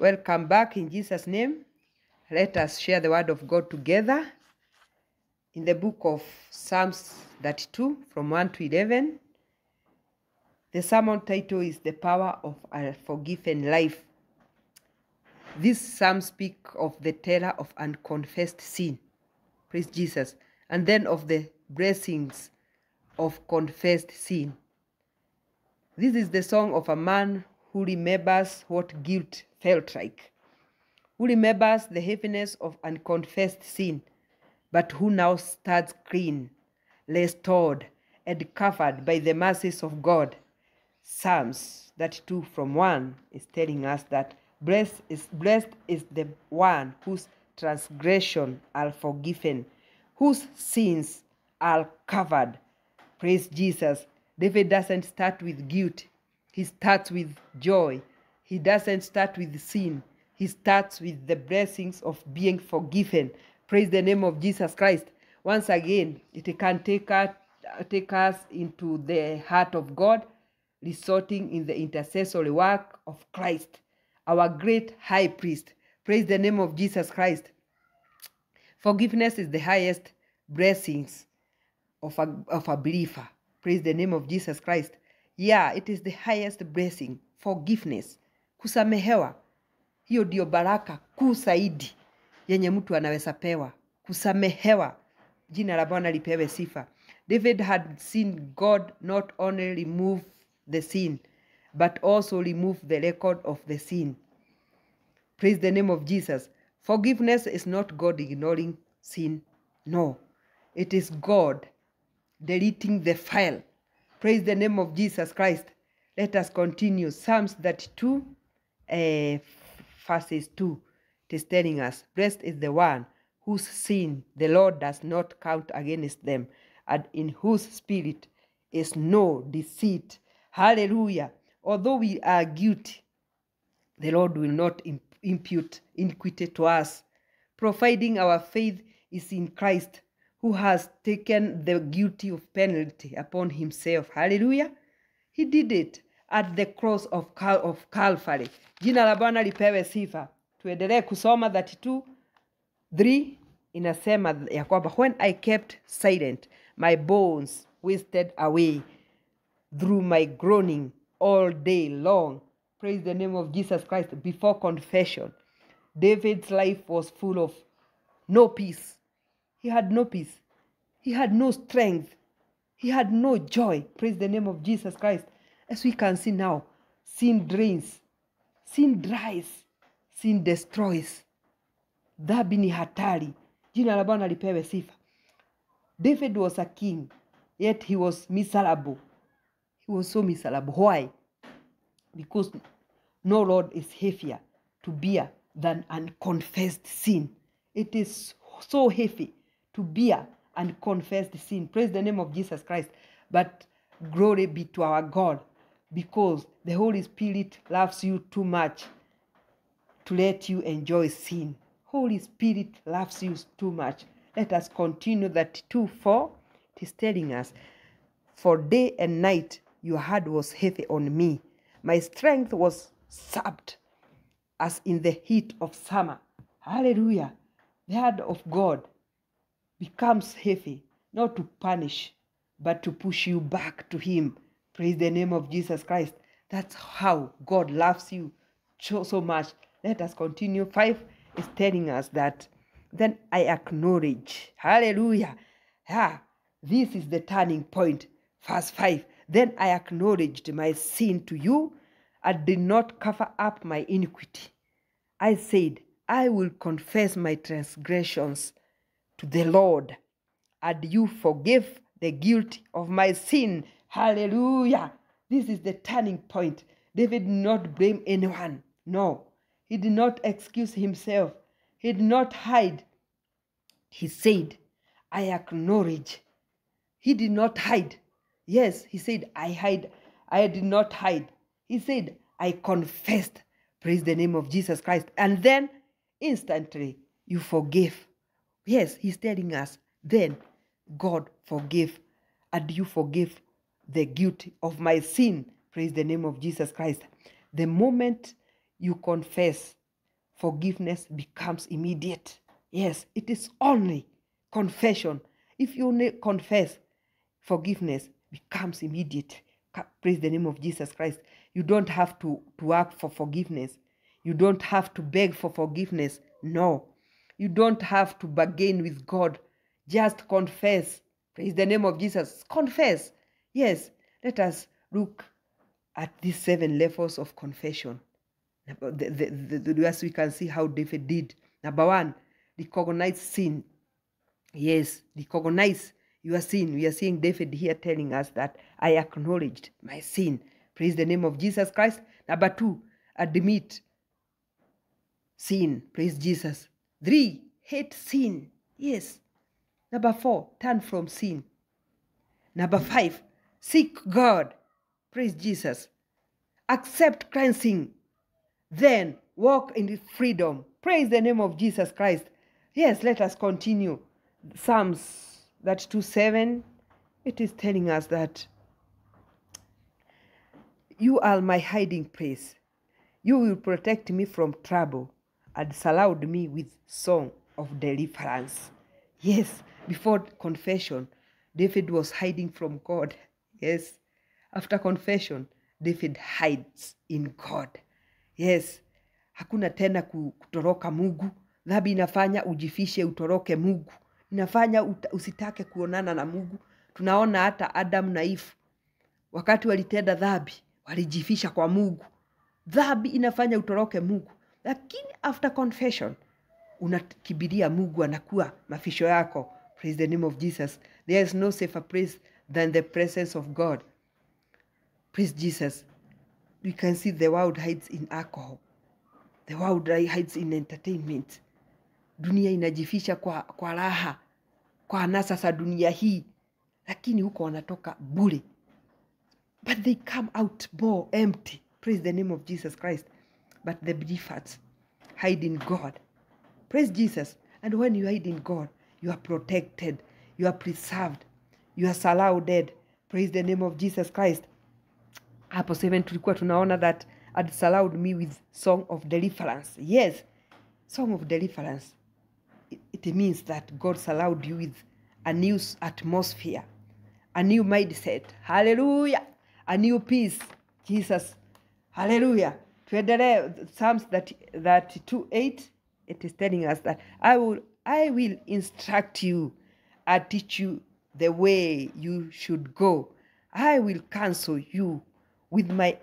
Welcome back in Jesus' name. Let us share the word of God together in the book of Psalms 32 from 1 to 11. The sermon title is The Power of a Forgiven Life. This psalm speaks of the terror of unconfessed sin. Praise Jesus. And then of the blessings of confessed sin. This is the song of a man who remembers what guilt felt like, who remembers the heaviness of unconfessed sin, but who now stands clean, restored, and covered by the mercies of God. Psalms 32 from 1 is telling us that blessed is the one whose transgressions are forgiven, whose sins are covered. Praise Jesus. David doesn't start with guilt. He starts with joy. He doesn't start with sin. He starts with the blessings of being forgiven. Praise the name of Jesus Christ. Once again, it can take us into the heart of God, resorting in the intercessory work of Christ, our great high priest. Praise the name of Jesus Christ. Forgiveness is the highest blessings of a believer. Praise the name of Jesus Christ. Yeah, it is the highest blessing. Forgiveness. Kusamehewa. Hiyo ndio baraka kuu zaidi yenye mtu anaweza pewa. Kusamehewa. Jina la Bwana lipewe sifa. David had seen God not only remove the sin, but also remove the record of the sin. Praise the name of Jesus. Forgiveness is not God ignoring sin. No. It is God deleting the file. Praise the name of Jesus Christ. Let us continue. Psalms 32, verses 2. It is telling us, blessed is the one whose sin the Lord does not count against them, and in whose spirit is no deceit. Hallelujah. Although we are guilty, the Lord will not impute iniquity to us, providing our faith is in Christ, who has taken the guilty of penalty upon himself. Hallelujah. He did it at the cross of Calvary. Jina la Bwana lipewe sifa. Tuendelee kusoma 32:3 inasema ya kwamba when I kept silent, my bones wasted away through my groaning all day long. Praise the name of Jesus Christ. Before confession, David's life was full of no peace. He had no peace. He had no strength. He had no joy. Praise the name of Jesus Christ. As we can see now, sin drains, sin dries, sin destroys. Dhambi ni hatari. Jina la Bwana lipewe sifa. David was a king, yet he was miserable. He was so miserable. Why? Because no Lord is heavier to bear than unconfessed sin. It is so heavy to bear and confess the sin. Praise the name of Jesus Christ. But glory be to our God, because the Holy Spirit loves you too much to let you enjoy sin. Holy Spirit loves you too much. Let us continue 32:4. It is telling us, for day and night your hand was heavy on me. My strength was sapped as in the heat of summer. Hallelujah. The hand of God becomes heavy, not to punish, but to push you back to him. Praise the name of Jesus Christ. That's how God loves you so much. Let us continue. 5 is telling us that then I acknowledge. Hallelujah. This is the turning point. Verse 5. Then I acknowledged my sin to you and did not cover up my iniquity. I said, I will confess my transgressions to the Lord, and you forgive the guilt of my sin. Hallelujah. This is the turning point. David did not blame anyone. No. He did not excuse himself. He did not hide. He said, I acknowledge. He did not hide. Yes, he said, I did not hide. He said, I confessed. Praise the name of Jesus Christ. And then instantly you forgive. Yes, he's telling us, then God forgive, and you forgive the guilt of my sin. Praise the name of Jesus Christ. The moment you confess forgiveness becomes immediate. Yes, it is only confession. If you confess, forgiveness becomes immediate. Praise the name of Jesus Christ. You don't have to ask for forgiveness. You don't have to beg for forgiveness. No. You don't have to bargain with God. Just confess. Praise the name of Jesus. Confess. Yes. Let us look at these 7 levels of confession. As we can see how David did. Number 1, recognize sin. Yes, recognize your sin. We are seeing David here telling us that I acknowledged my sin. Praise the name of Jesus Christ. Number 2, admit sin. Praise Jesus. 3, hate sin. Yes. Number 4, turn from sin. Number 5, seek God. Praise Jesus. Accept cleansing. Then walk in freedom. Praise the name of Jesus Christ. Yes, let us continue. Psalms 32:7, it is telling us that you are my hiding place. You will protect me from trouble and surround me with song of deliverance. Yes, before confession, David was hiding from God. Yes, after confession, David hides in God. Yes, hakuna tena kutoroka Mungu. Dhambi inafanya ujifishe utoroke Mungu. Inafanya usitake kuonana na Mungu. Tunaona hata Adam na Eve, wakati walitenda dhambi, walijifisha kwa Mungu. Dhambi inafanya utoroke Mungu. Lakini after confession, unakibiria Mungu, anakuwa mafisho yako. Praise the name of Jesus. There is no safer place than the presence of God. Praise Jesus. We can see the world hides in alcohol. The world hides in entertainment. Dunia inajifisha kwa raha, kwa anasa za dunia hii. Lakini huko wanatoka bure. But they come out more empty. Praise the name of Jesus Christ. But the believers hide in God. Praise Jesus. And when you hide in God, you are protected. You are preserved. You are surrounded. Praise the name of Jesus Christ. Hapo 7 tulikuwa tunaona that had surrounded me with song of deliverance. Yes, song of deliverance. It means that God surrounded you with a new atmosphere, a new mindset. Hallelujah. A new peace. Jesus. Hallelujah. Tuendelee. Psalms 32:8. It is telling us that I will instruct you and teach you the way you should go. I will counsel you with my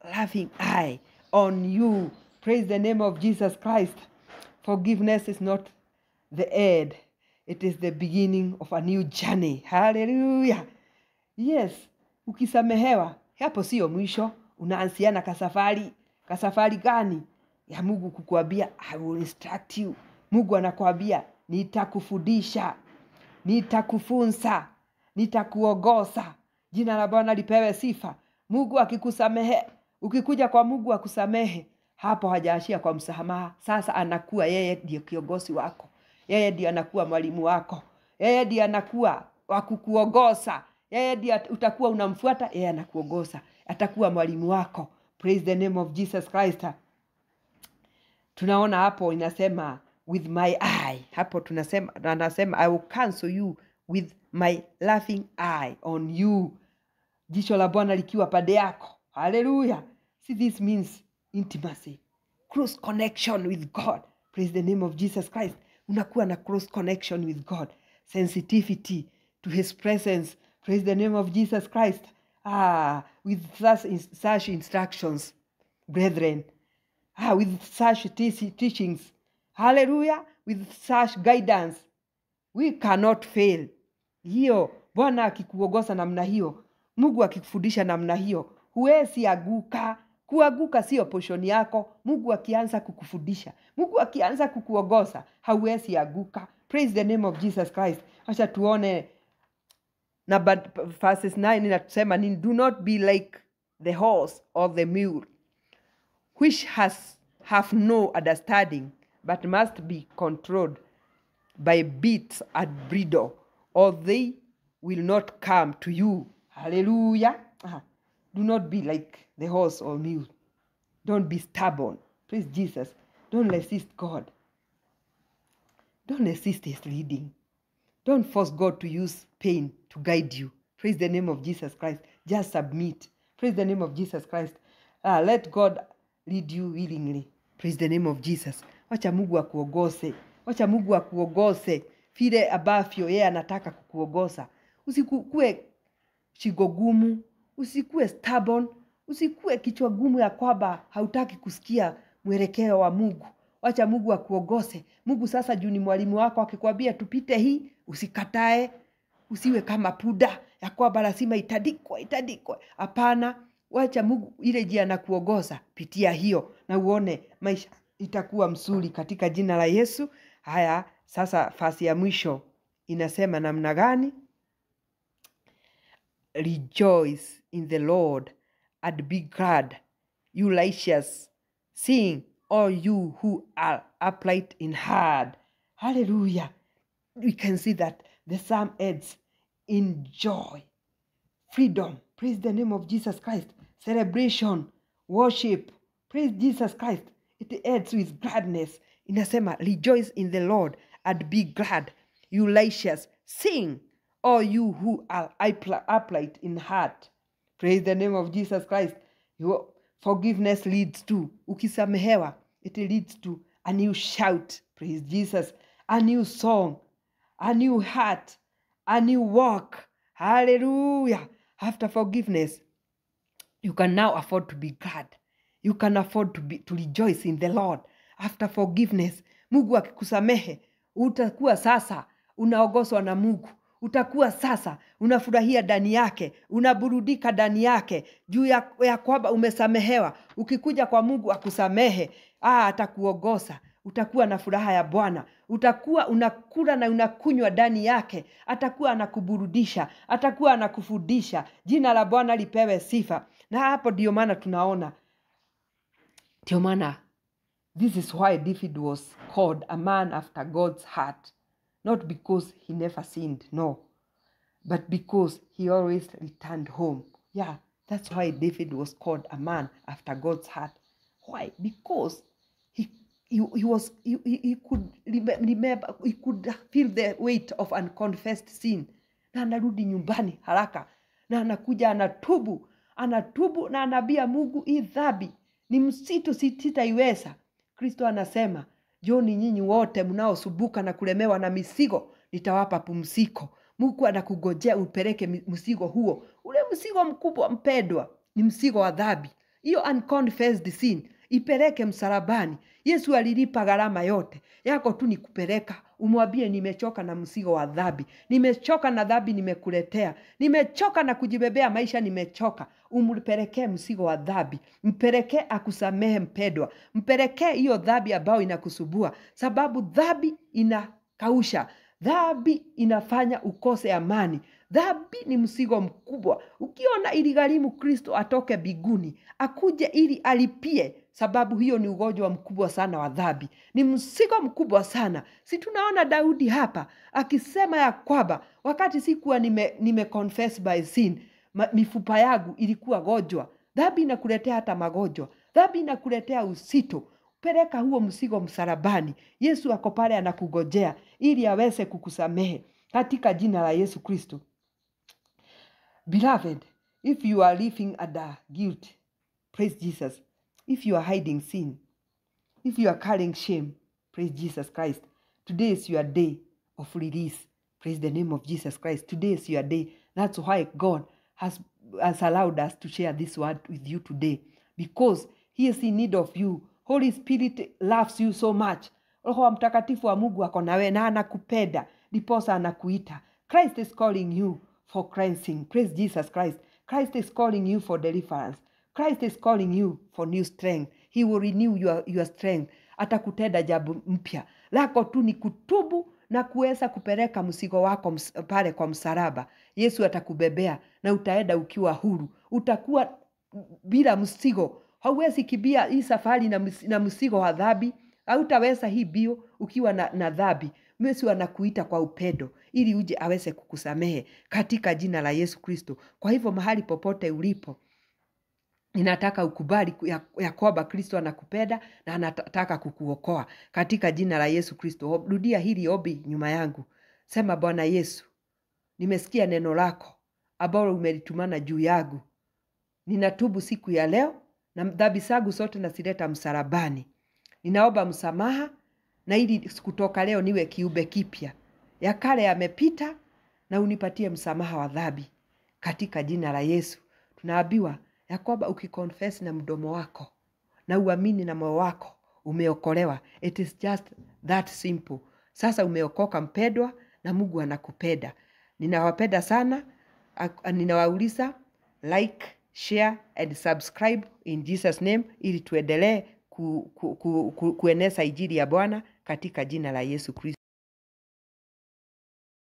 loving eye on you. Praise the name of Jesus Christ. Forgiveness is not the end. It is the beginning of a new journey. Hallelujah. Yes. Ukisamehewa, hapo sio mwisho. Unaanziana kasafari. Kasafari gani? Ya Mungu kukuambia, I will instruct you. Mungu anakuambia, nitakufundisha, nitakufunza, nitakuongoza. Jina la Bwana lipewe sifa. Mungu akikusamehe, ukikuja kwa Mungu akusamehe, hapo hajaashia kwa msamaha. Sasa anakuwa yeye ndiye kiongozi wako. Yeye ndiye anakuwa mwalimu wako. Yeye ndiye anakuwa wa kukuongoza. Yeye ndiye utakuwa unamfuata, yeye anakuongoza. Atakuwa mwalimu wako. Praise the name of Jesus Christ. Tunaona hapo inasema with my eye. Hapo anasema I will counsel you with my loving eye on you. Jicho la Bwana likiwa pande yako. Hallelujah. See, this means intimacy. Close connection with God. Praise the name of Jesus Christ. Unakuwa na close connection with God. Sensitivity to his presence. Praise the name of Jesus Christ. With such instructions, brethren. With such teachings. Hallelujah. With such guidance. We cannot fail. Hiyo, Bwana akikuongoza namna hiyo, Mungu akikufundisha namna hiyo, huwezi aguka. Kuaguka sio portion yako. Mungu akianza kukufundisha, Mungu akianza kukuongoza, hauwezi aguka. Praise the name of Jesus Christ. Acha tuone na verses 9 inatusema nini? Do not be like the horse or the mule, which have no understanding, but must be controlled by bits and bridle, or they will not come to you. Hallelujah. Do not be like the horse or mule. Don't be stubborn. Praise Jesus. Don't resist God. Don't resist his leading. Don't force God to use pain to guide you. Praise the name of Jesus Christ. Just submit. Praise the name of Jesus Christ. Let God lead you willingly. Praise the name of Jesus. Wacha Mungu akuongoze. Wacha Mungu akuongoze vile ambavyo yeye anataka kukuongoza. Usikue shingo gumu, usikue stubborn, usikue kichwa gumu ya kwamba hautaki kusikia mwelekeo wa Mungu. Wacha Mungu akuongoze. Mungu sasa juu ni mwalimu wako akikwambia tupite hii, usikatae. Usiwe kama puda ya kwamba lazima itandikwe. Hapana, wacha Mungu ile njia anakuongoza, pitia hiyo na uone maisha itakuwa mzuri katika jina la Yesu. Haya, sasa fasi ya mwisho inasema namna gani? Rejoice in the Lord and be glad, you righteous. Sing, all you who are upright in heart. Hallelujah. We can see that the psalm ends in joy, freedom. Praise the name of Jesus Christ. Celebration, worship. Praise Jesus Christ. It ends with gladness. Inasema, rejoice in the Lord and be glad, you righteous. Sing, all you who are upright in heart. Praise the name of Jesus Christ. Your forgiveness leads to, ukisamehewa, it leads to a new shout. Praise Jesus. A new song, a new heart, a new walk. Hallelujah. After forgiveness, you can now afford to be glad. You can afford to rejoice in the Lord. After forgiveness, Mungu akikusamehe, utakuwa sasa unaongozwa na Mungu. Utakuwa sasa unafurahia ndani yake, unaburudika ndani yake juu ya kwamba umesamehewa. Ukikuja kwa Mungu akusamehe, atakuongoza. Utakuwa na furaha ya Bwana. Utakuwa unakula na unakunywa ndani yake. Atakuwa anakuburudisha, atakuwa anakufundisha. Jina la Bwana lipewe sifa. Na hapo ndio maana tunaona, ndio maana this is why David was called a man after God's heart. Not because he never sinned, no. But because he always returned home. Yeah, that's why David was called a man after God's heart. Why? Because he could remember, he could feel the weight of unconfessed sin. Na anarudi nyumbani haraka. Na anakuja anatubu na anambia Mungu, hii dhambi ni mzito, sitaiweza. Kristo anasema, Joni nyinyi wote mnaosumbuka na kulemewa na mizigo, nitawapa pumziko. Mungu anakungojea upeleke mzigo huo. Ule mzigo mkubwa mpendwa, ni mzigo wa dhambi. Hiyo unconfessed sin, ipeleke msalabani. Yesu alilipa gharama yote. Yako tu ni kupeleka. Umwambie nimechoka na mzigo wa dhambi. Nimechoka na dhambi nimekuletea. Nimechoka na kujibebea maisha, nimechoka. Umpelekee mzigo wa dhambi. Mpelekee akusamehe mpendwa. Mpelekee hiyo dhambi ambayo inakusubua. Sababu dhambi inakausha. Dhambi inafanya ukose amani. Dhambi ni mzigo mkubwa. Ukiona iligharimu Kristo atoke mbinguni, akuje ili alipie, sababu hiyo ni ugonjwa mkubwa sana wa dhambi. Ni mzigo mkubwa sana. Si tunaona Daudi hapa akisema ya kwamba wakati sikuwa nime confess by sin, mifupa yangu ilikuwa gonjwa. Dhambi inakuletea hata magonjwa. Dhambi inakuletea uzito. Peleka huo mzigo msalabani. Yesu ako pale anakungojea ili aweze kukusamehe katika jina la Yesu Kristo. Beloved, if you are living under guilt, praise Jesus. If you are hiding sin, if you are carrying shame, praise Jesus Christ. Today is your day of release. Praise the name of Jesus Christ. Today is your day. That's why God has allowed us to share this word with you today. Because He is in need of you. Holy Spirit loves you so much. Roho Mtakatifu wa Mungu ako nawe na anakupenda. Ndiposa anakuita. Christ is calling you for cleansing. Praise Jesus Christ. Christ is calling you for deliverance. Christ is calling you for new strength. He will renew your strength. Atakutenda jambo mpya. Lako tu ni kutubu na kuweza kupeleka mzigo wako pale kwa msalaba. Yesu atakubebea na utaenda ukiwa huru. Utakuwa bila mzigo. Hauwezi kibia hii safari na mzigo wa dhambi. Hautaweza hii bio ukiwa na dhambi. Yesu anakuita kwa upendo ili uje aweze kukusamehe katika jina la Yesu Kristo. Kwa hivyo mahali popote ulipo, ninataka ukubali ya kwamba Kristo anakupenda na anataka kukuokoa katika jina la Yesu Kristo. Rudia hili ombi nyuma yangu. Sema, Bwana Yesu, nimesikia neno lako ambalo umelitumana juu yangu. Ninatubu siku ya leo na dhambi zangu zote nazileta msalabani. Ninaomba msamaha na ili kutoka leo niwe kiumbe kipya. Ya kale yamepita na unipatie msamaha wa dhambi katika jina la Yesu. Tunaambiwa ya kwamba ukiconfess na mdomo wako na uamini na moyo wako umeokolewa. It is just that simple. Sasa umeokoka mpendwa na Mungu anakupenda. Ninawapenda sana. Ninawauliza like, share and subscribe in Jesus name ili tuendelee kueneza injili ya Bwana katika jina la Yesu Kristo.